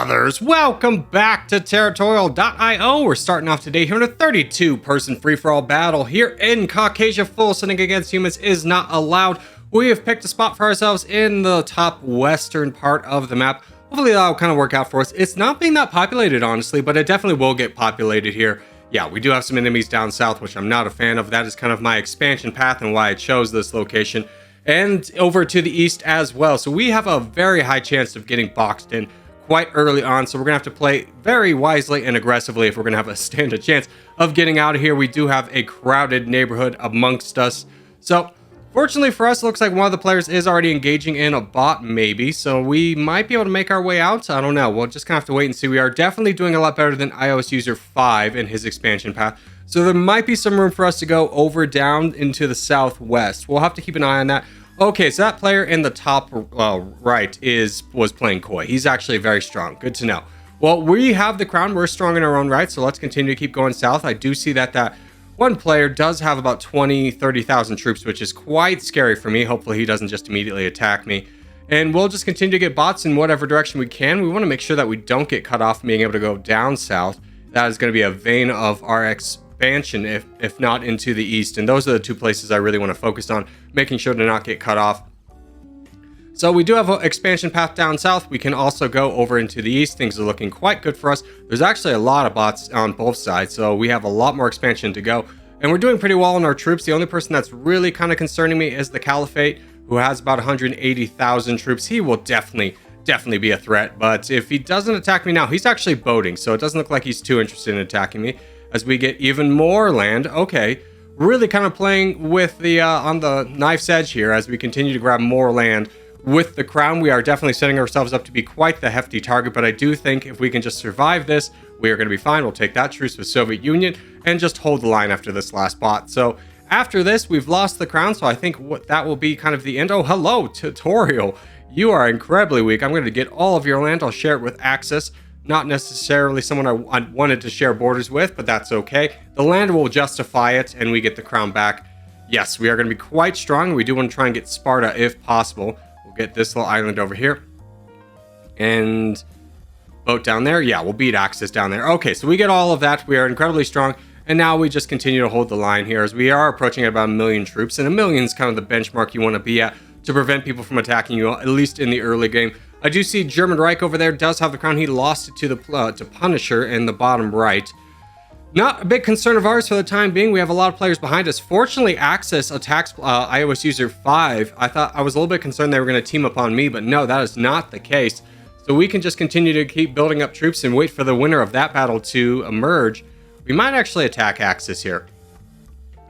brothers, welcome back to Territorial IO. We're starting off today here in a 32-person free-for-all battle here in Caucasia. Full sending against humans is not allowed. We have picked a spot for ourselves in the top western part of the map. Hopefully that'll kind of work out for us. It's not being that populated, honestly, but it definitely will get populated here. Yeah, we do have some enemies down south, which I'm not a fan of. That is kind of my expansion path and why I chose this location. And over to the east as well. So we have a very high chance of getting boxed in quite early on. So we're going to have to play very wisely and aggressively if we're going to have a stand a chance of getting out of here. We do have a crowded neighborhood amongst us. So fortunately for us, it looks like one of the players is already engaging in a bot maybe. So we might be able to make our way out. I don't know. We'll just kind of have to wait and see. We are definitely doing a lot better than iOS user 5 in his expansion path. So there might be some room for us to go over down into the southwest. We'll have to keep an eye on that. Okay, so that player in the top right was playing coy. He's actually very strong. Good to know. Well, we have the crown. We're strong in our own right, so let's continue to keep going south. I do see that one player does have about 30,000 troops, which is quite scary for me. Hopefully he doesn't just immediately attack me. And we'll just continue to get bots in whatever direction we can. We want to make sure that we don't get cut off from being able to go down south. That is going to be a vein of our expansion, if not into the east. And those are the two places I really want to focus on, making sure to not get cut off. So we do have an expansion path down south. We can also go over into the east. Things are looking quite good for us. There's actually a lot of bots on both sides, so we have a lot more expansion to go. And we're doing pretty well in our troops. The only person that's really kind of concerning me is the Caliphate, who has about 180,000 troops. He will definitely be a threat, but if he doesn't attack me now, he's actually boating, so it doesn't look like he's too interested in attacking me. As we get even more land, okay, really kind of playing with the on the knife's edge here as we continue to grab more land with the crown. We are definitely setting ourselves up to be quite the hefty target, but I do think if we can just survive this, we are going to be fine. We'll take that truce with Soviet Union and just hold the line after this last bot. So after this, we've lost the crown, so I think that will be kind of the end. Oh, hello, Territorial. You are incredibly weak. I'm going to get all of your land. I'll share it with Axis. Not necessarily someone I wanted to share borders with, but that's okay. The land will justify it, and we get the crown back. Yes, we are going to be quite strong. We do want to try and get Sparta if possible. We'll get this little island over here. And boat down there. Yeah, we'll beat Axis down there. Okay, so we get all of that. We are incredibly strong. And now we just continue to hold the line here as we are approaching about 1 million troops. And 1 million is kind of the benchmark you want to be at to prevent people from attacking you, at least in the early game. I do see German Reich over there does have the crown. He lost it to Punisher in the bottom right. Not a big concern of ours for the time being. We have a lot of players behind us. Fortunately, Axis attacks iOS user 5. I was a little bit concerned they were going to team up on me, but no, that is not the case. So we can just continue to keep building up troops and wait for the winner of that battle to emerge. We might actually attack Axis here.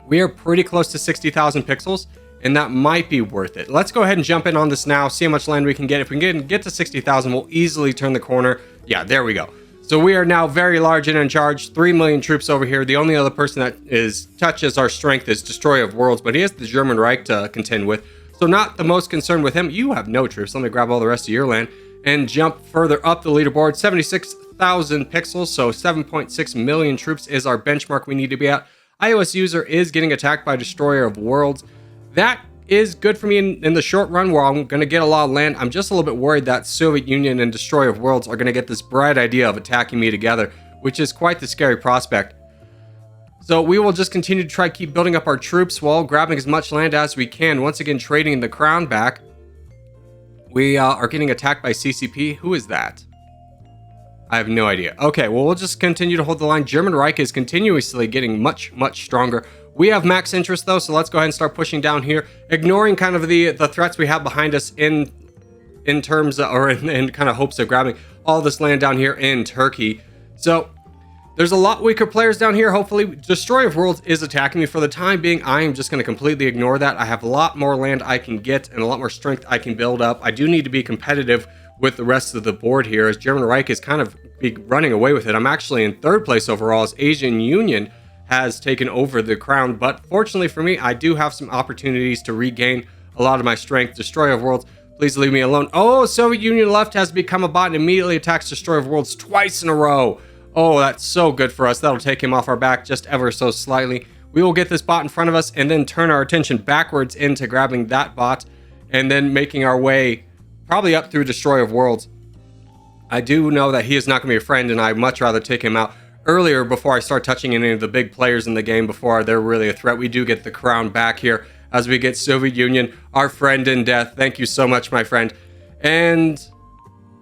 We are pretty close to 60,000 pixels. And that might be worth it. Let's go ahead and jump in on this now, see how much land we can get. If we can get to 60,000, we'll easily turn the corner. Yeah, there we go. So we are now very large and in charge. 3 million troops over here. The only other person that touches our strength is Destroyer of Worlds, but he has the German Reich to contend with. So not the most concerned with him. You have no troops. Let me grab all the rest of your land and jump further up the leaderboard. 76,000 pixels, so 7.6 million troops is our benchmark we need to be at. iOS user is getting attacked by Destroyer of Worlds. That is good for me in the short run where I'm going to get a lot of land. I'm just a little bit worried that Soviet Union and Destroyer of Worlds are going to get this bright idea of attacking me together, which is quite the scary prospect. So we will just continue to try to keep building up our troops while grabbing as much land as we can. Once again, trading the crown back. We are getting attacked by CCP. Who is that? I have no idea. Okay, well, we'll just continue to hold the line. German Reich is continuously getting much stronger. We have max interest though, so let's go ahead and start pushing down here, ignoring kind of the threats we have behind us in terms of, or in kind of hopes of grabbing all this land down here in Turkey. So there's a lot weaker players down here. Hopefully, Destroyer of Worlds is attacking me. For the time being, I am just going to completely ignore that. I have a lot more land I can get and a lot more strength I can build up. I do need to be competitive with the rest of the board here as German Reich is kind of running away with it. I'm actually in 3rd place overall as Asian Union has taken over the crown, but fortunately for me, I do have some opportunities to regain a lot of my strength. Destroyer of Worlds, please leave me alone. Oh, Soviet Union left has become a bot and immediately attacks Destroyer of Worlds twice in a row. Oh, that's so good for us. That'll take him off our back just ever so slightly. We will get this bot in front of us and then turn our attention backwards into grabbing that bot and then making our way probably up through Destroyer of Worlds. I do know that he is not going to be a friend, and I'd much rather take him out earlier before I start touching any of the big players in the game before they're really a threat. We do get the crown back here as we get Soviet Union, our friend in death. Thank you so much, my friend. And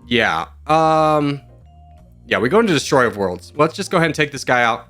yeah, we go into Destroy of Worlds. Let's just go ahead and take this guy out.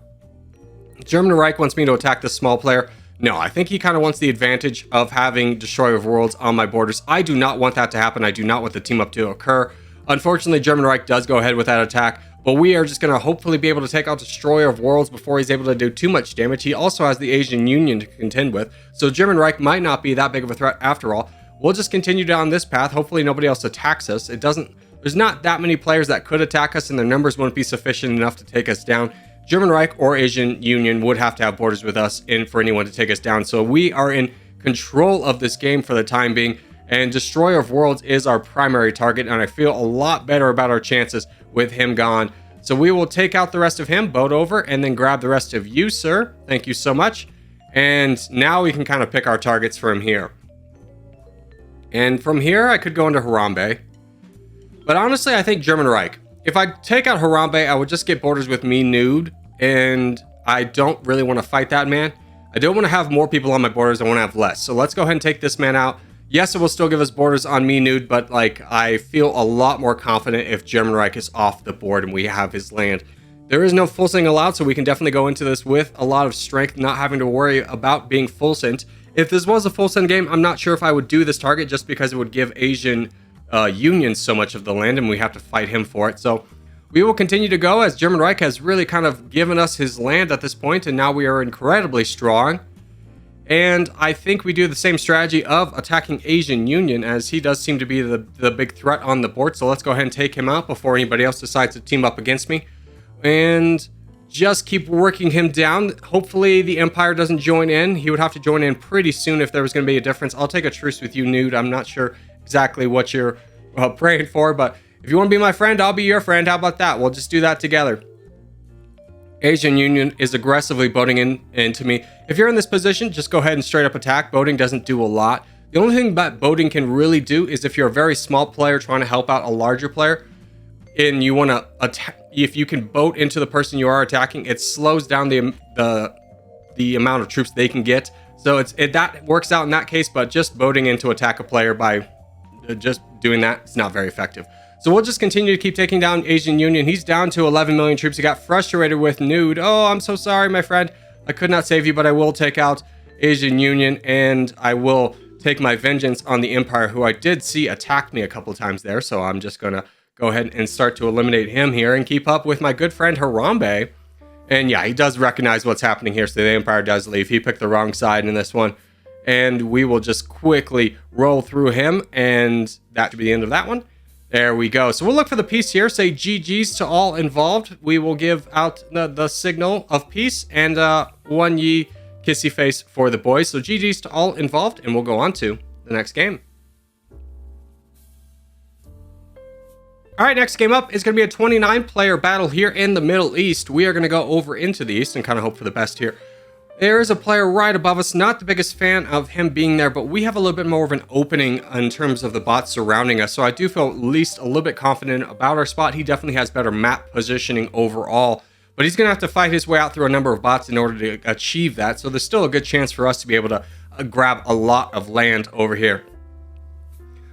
German Reich wants me to attack this small player. No, I think he kind of wants the advantage of having Destroy of Worlds on my borders. I do not want that to happen. I do not want the team up to occur. Unfortunately, German Reich does go ahead with that attack, but we are just going to hopefully be able to take out Destroyer of Worlds before he's able to do too much damage. He also has the Asian Union to contend with, so German Reich might not be that big of a threat after all. We'll just continue down this path. Hopefully nobody else attacks us. There's not that many players that could attack us, and their numbers wouldn't be sufficient enough to take us down. German Reich or Asian Union would have to have borders with us for anyone to take us down, so we are in control of this game for the time being. And Destroyer of Worlds is our primary target, and I feel a lot better about our chances with him gone. So we will take out the rest of him, boat over, and then grab the rest of you, sir. Thank you so much. And now we can kind of pick our targets from here. And from here, I could go into Harambe. But honestly, I think German Reich. If I take out Harambe, I would just get borders with me nude, and I don't really want to fight that man. I don't want to have more people on my borders. I want to have less. So let's go ahead and take this man out. Yes, it will still give us borders on me nude, but like I feel a lot more confident if German Reich is off the board and we have his land. There is no full send allowed, so we can definitely go into this with a lot of strength, not having to worry about being full sent. If this was a full send game, I'm not sure if I would do this target just because it would give Asian Union so much of the land and we have to fight him for it. So we will continue to go as German Reich has really kind of given us his land at this point, and now we are incredibly strong. And I think we do the same strategy of attacking Asian Union, as he does seem to be the big threat on the board. So let's go ahead and take him out before anybody else decides to team up against me. And just keep working him down. Hopefully the Empire doesn't join in. He would have to join in pretty soon if there was going to be a difference. I'll take a truce with you, Nude. I'm not sure exactly what you're praying for, but if you want to be my friend, I'll be your friend. How about that? We'll just do that together. Asian Union is aggressively boating into me. If you're in this position, just go ahead and straight up attack. Boating doesn't do a lot. The only thing that boating can really do is if you're a very small player trying to help out a larger player, and you want to attack, if you can boat into the person you are attacking, it slows down the amount of troops they can get. So that works out in that case, but just boating in to attack a player by just doing that, it's not very effective. So we'll just continue to keep taking down Asian Union. He's down to 11 million troops. He got frustrated with Nude. Oh, I'm so sorry, my friend. I could not save you, but I will take out Asian Union, and I will take my vengeance on the Empire, who I did see attack me a couple times there. So I'm just going to go ahead and start to eliminate him here and keep up with my good friend Harambe. And yeah, he does recognize what's happening here, so the Empire does leave. He picked the wrong side in this one. And we will just quickly roll through him, and that should be the end of that one. There we go. So we'll look for the peace here. Say GG's to all involved. We will give out the signal of peace, and one ye kissy face for the boys. So GG's to all involved, and we'll go on to the next game. All right, next game up is going to be a 29-player battle here in the Middle East. We are going to go over into the East and kind of hope for the best here. There is a player right above us. Not the biggest fan of him being there, but we have a little bit more of an opening in terms of the bots surrounding us. So I do feel at least a little bit confident about our spot. He definitely has better map positioning overall, but he's going to have to fight his way out through a number of bots in order to achieve that. So there's still a good chance for us to be able to grab a lot of land over here.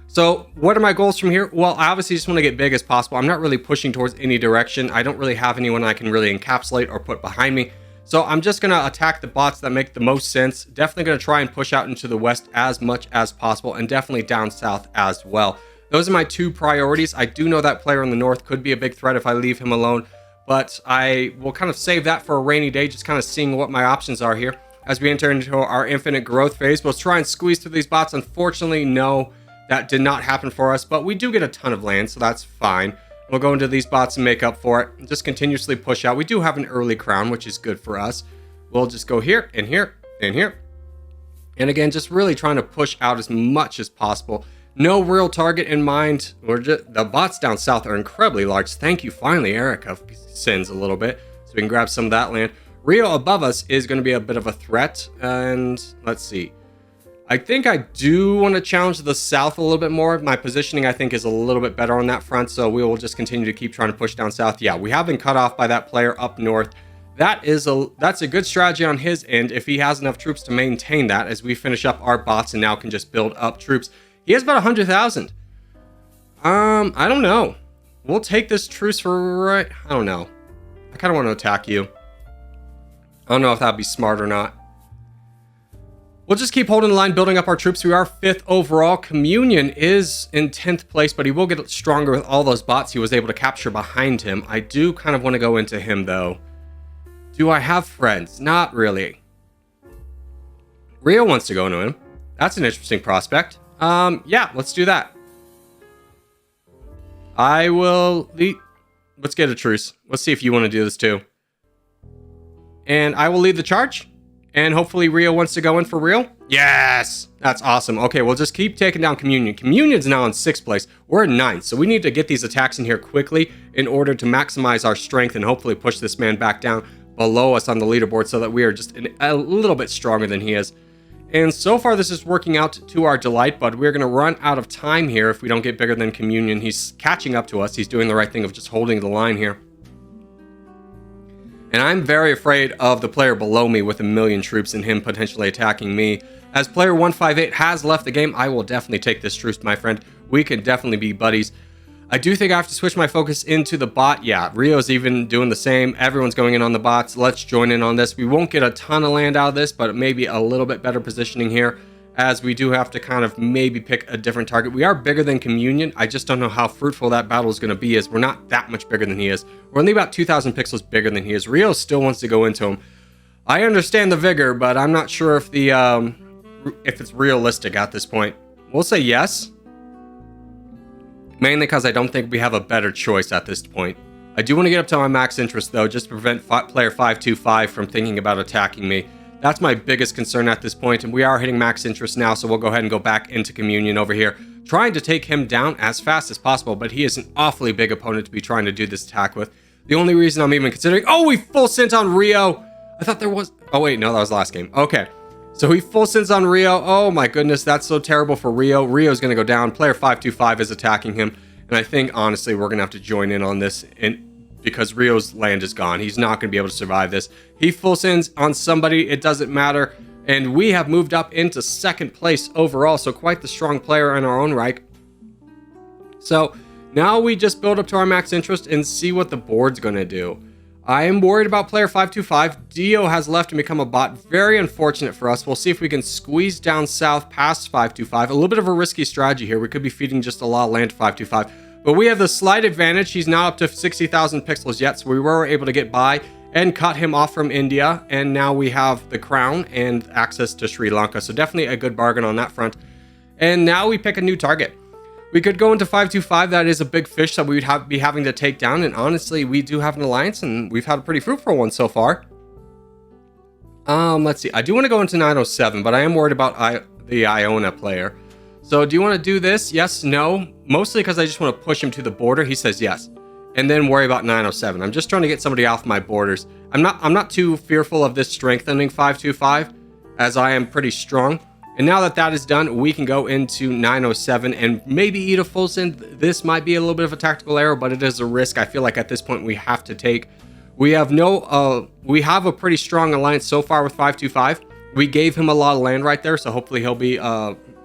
So what are my goals from here? Well, I obviously just want to get big as possible. I'm not really pushing towards any direction. I don't really have anyone I can really encapsulate or put behind me. So I'm just going to attack the bots that make the most sense. Definitely going to try and push out into the west as much as possible, and definitely down south as well. Those are my two priorities. I do know that player in the north could be a big threat if I leave him alone, but I will kind of save that for a rainy day, just kind of seeing what my options are here as we enter into our infinite growth phase. We'll try and squeeze through these bots. Unfortunately, no, that did not happen for us, but we do get a ton of land, so that's fine. We'll go into these bots and make up for it and just continuously push out. We do have an early crown, which is good for us. We'll just go here and here and here. And again, just really trying to push out as much as possible. No real target in mind. The bots down south are incredibly large. Thank you. Finally, Erica sends a little bit so we can grab some of that land. Rio above us is going to be a bit of a threat. And let's see. I think I do want to challenge the south a little bit more. My positioning, I think, is a little bit better on that front, so we will just continue to keep trying to push down south. Yeah, we have been cut off by that player up north. That's a good strategy on his end if he has enough troops to maintain that as we finish up our bots and now can just build up troops. He has about 100,000. I don't know. We'll take this truce for I don't know. I kind of want to attack you. I don't know if that'd be smart or not. We'll just keep holding the line, building up our troops. We are 5th overall. Communion is in 10th place, but he will get stronger with all those bots he was able to capture behind him. I do kind of want to go into him, though. Do I have friends? Not really. Rio wants to go into him. That's an interesting prospect. Yeah, let's do that. I will lead. Let's get a truce. Let's see if you want to do this too. And I will lead the charge. And hopefully Rio wants to go in for real. Yes! That's awesome. Okay, we'll just keep taking down Communion. Communion's now in 6th place. We're in 9th, so we need to get these attacks in here quickly in order to maximize our strength and hopefully push this man back down below us on the leaderboard so that we are just a little bit stronger than he is. And so far this is working out to our delight, but we're going to run out of time here if we don't get bigger than Communion. He's catching up to us. He's doing the right thing of just holding the line here. And I'm very afraid of the player below me with 1,000,000 troops and him potentially attacking me. As player 158 has left the game, I will definitely take this truce, my friend. We can definitely be buddies. I do think I have to switch my focus into the bot. Yeah, Rio's even doing the same. Everyone's going in on the bots. Let's join in on this. We won't get a ton of land out of this, but maybe a little bit better positioning here, as we do have to kind of maybe pick a different target. We are bigger than Communion. I just don't know how fruitful that battle is going to be, as we're not that much bigger than he is. We're only about 2,000 pixels bigger than he is. Rio still wants to go into him. I understand the vigor, but I'm not sure if if it's realistic at this point. We'll say yes. Mainly because I don't think we have a better choice at this point. I do want to get up to my max interest, though, just to prevent player 525 from thinking about attacking me. That's my biggest concern at this point, and we are hitting max interest now, so we'll go ahead and go back into Communion over here, trying to take him down as fast as possible, but he is an awfully big opponent to be trying to do this attack with. The only reason I'm even considering... Oh, we full sent on Rio! I thought there was... Oh, wait, no, that was the last game. Okay. So he full sends on Rio. Oh my goodness, that's so terrible for Rio. Rio's going to go down. Player 525 is attacking him. And I think, honestly, we're going to have to join in on this because Rio's land is gone. He's not going to be able to survive this. He full sends on somebody. It doesn't matter. And we have moved up into 2nd place overall. So quite the strong player in our own right. So now we just build up to our max interest and see what the board's going to do. I am worried about player 525. Dio has left and become a bot. Very unfortunate for us. We'll see if we can squeeze down south past 525. A little bit of a risky strategy here. We could be feeding just a lot of land to 525. But we have the slight advantage. He's not up to 60,000 pixels yet, so we were able to get by and cut him off from India. And now we have the crown and access to Sri Lanka. So definitely a good bargain on that front. And now we pick a new target. We could go into 525. That is a big fish that we would be having to take down. And honestly, we do have an alliance, and we've had a pretty fruitful one so far. Let's see. I do want to go into 907, but I am worried about the Iona player. So do you want to do this? Yes, no. Mostly because I just want to push him to the border. He says yes. And then worry about 907. I'm just trying to get somebody off my borders. I'm not too fearful of this strengthening 525, as I am pretty strong. And now that that is done, we can go into 907 and maybe eat a full send. This might be a little bit of a tactical error, but it is a risk I feel like at this point we have to take. We have a pretty strong alliance so far with 525. We gave him a lot of land right there, so hopefully he'll be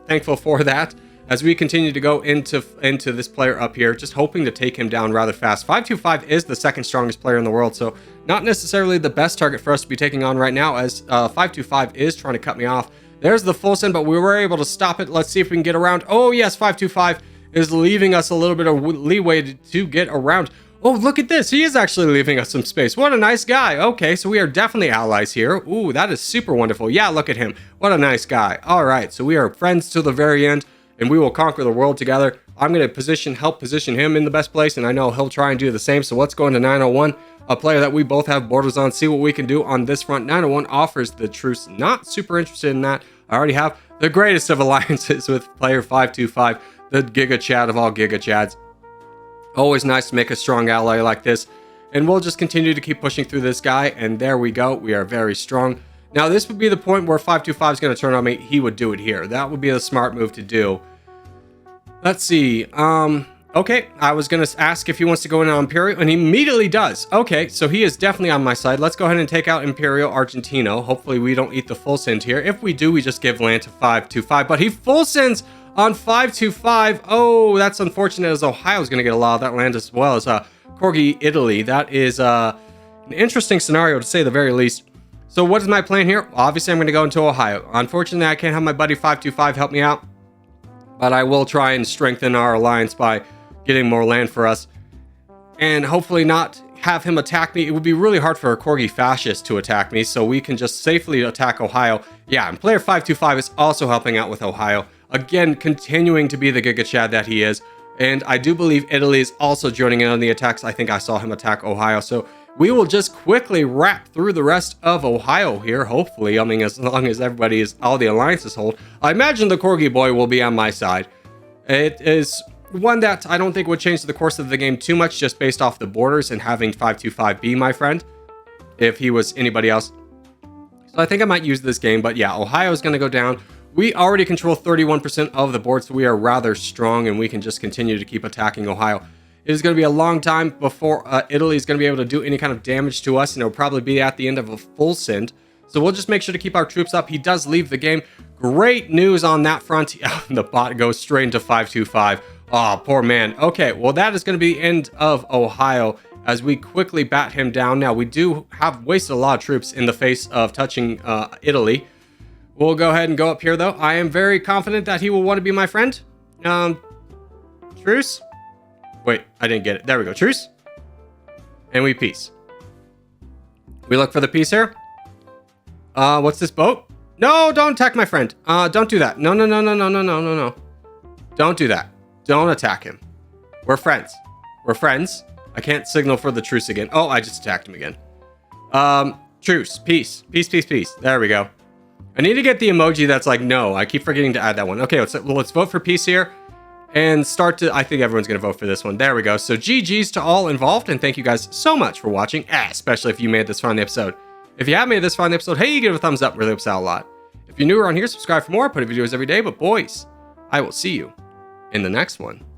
thankful for that as we continue to go into this player up here, just hoping to take him down rather fast. 525 is the 2nd strongest player in the world, so not necessarily the best target for us to be taking on right now, as 525 is trying to cut me off. There's the full send, but we were able to stop it. Let's see if we can get around. Oh, yes, 525 is leaving us a little bit of leeway to get around. Oh, look at this. He is actually leaving us some space. What a nice guy. Okay, so we are definitely allies here. Ooh, that is super wonderful. Yeah, look at him. What a nice guy. All right, so we are friends to the very end, and we will conquer the world together. I'm going to help position him in the best place, and I know he'll try and do the same. So let's go into 901. A player that we both have borders on, see what we can do on this front. 901 offers the truce. Not super interested in that. I already have the greatest of alliances with player 525, the Giga Chad of all Giga Chads. Always nice to make a strong ally like this. And we'll just continue to keep pushing through this guy. And there we go. We are very strong. Now, this would be the point where 525 is going to turn on me. He would do it here. That would be the smart move to do. Let's see. Okay, I was going to ask if he wants to go in on Imperial, and he immediately does. Okay, so he is definitely on my side. Let's go ahead and take out Imperial Argentino. Hopefully we don't eat the full send here. If we do, we just give land to 525. But he full sends on 525. Oh, that's unfortunate, as Ohio's going to get a lot of that land, as well as Corgi, Italy. That is an interesting scenario, to say the very least. So what is my plan here? Obviously, I'm going to go into Ohio. Unfortunately, I can't have my buddy 525 help me out. But I will try and strengthen our alliance by getting more land for us, and hopefully not have him attack me. It would be really hard for a Corgi fascist to attack me, so we can just safely attack Ohio. Yeah, and player 525 is also helping out with Ohio. Again, continuing to be the Giga Chad that he is. And I do believe Italy is also joining in on the attacks. I think I saw him attack Ohio. So we will just quickly wrap through the rest of Ohio here, hopefully. I mean, as long as everybody is, all the alliances hold. I imagine the Corgi boy will be on my side. It is one that I don't think would change the course of the game too much, just based off the borders and having 525 be my friend, if he was anybody else. So I think I might use this game, but yeah, Ohio is going to go down. We already control 31% of the board, so we are rather strong, and we can just continue to keep attacking Ohio. It is going to be a long time before Italy is going to be able to do any kind of damage to us, and it'll probably be at the end of a full send. So we'll just make sure to keep our troops up. He does leave the game. Great news on that front. The bot goes straight into 525. Oh, poor man. Okay, well, that is going to be the end of Ohio as we quickly bat him down. Now, we do have wasted a lot of troops in the face of touching Italy. We'll go ahead and go up here, though. I am very confident that he will want to be my friend. Truce? Wait, I didn't get it. There we go. Truce. And we peace. We look for the peace here. What's this boat? No, don't attack my friend. Don't do that. No, no, no, no, no, no, no, no, no. Don't do that. Don't attack him. We're friends. We're friends. I can't signal for the truce again. Oh, I just attacked him again. Truce. Peace. Peace, peace, peace. There we go. I need to get the emoji that's like, no. I keep forgetting to add that one. Okay, let's vote for peace here. And start to... I think everyone's going to vote for this one. There we go. So GG's to all involved. And thank you guys so much for watching. Especially if you made this far in the episode. If you have made this far in the episode, hey, give it a thumbs up. Really helps out a lot. If you're new around here, subscribe for more. I put videos every day. But boys, I will see you in the next one.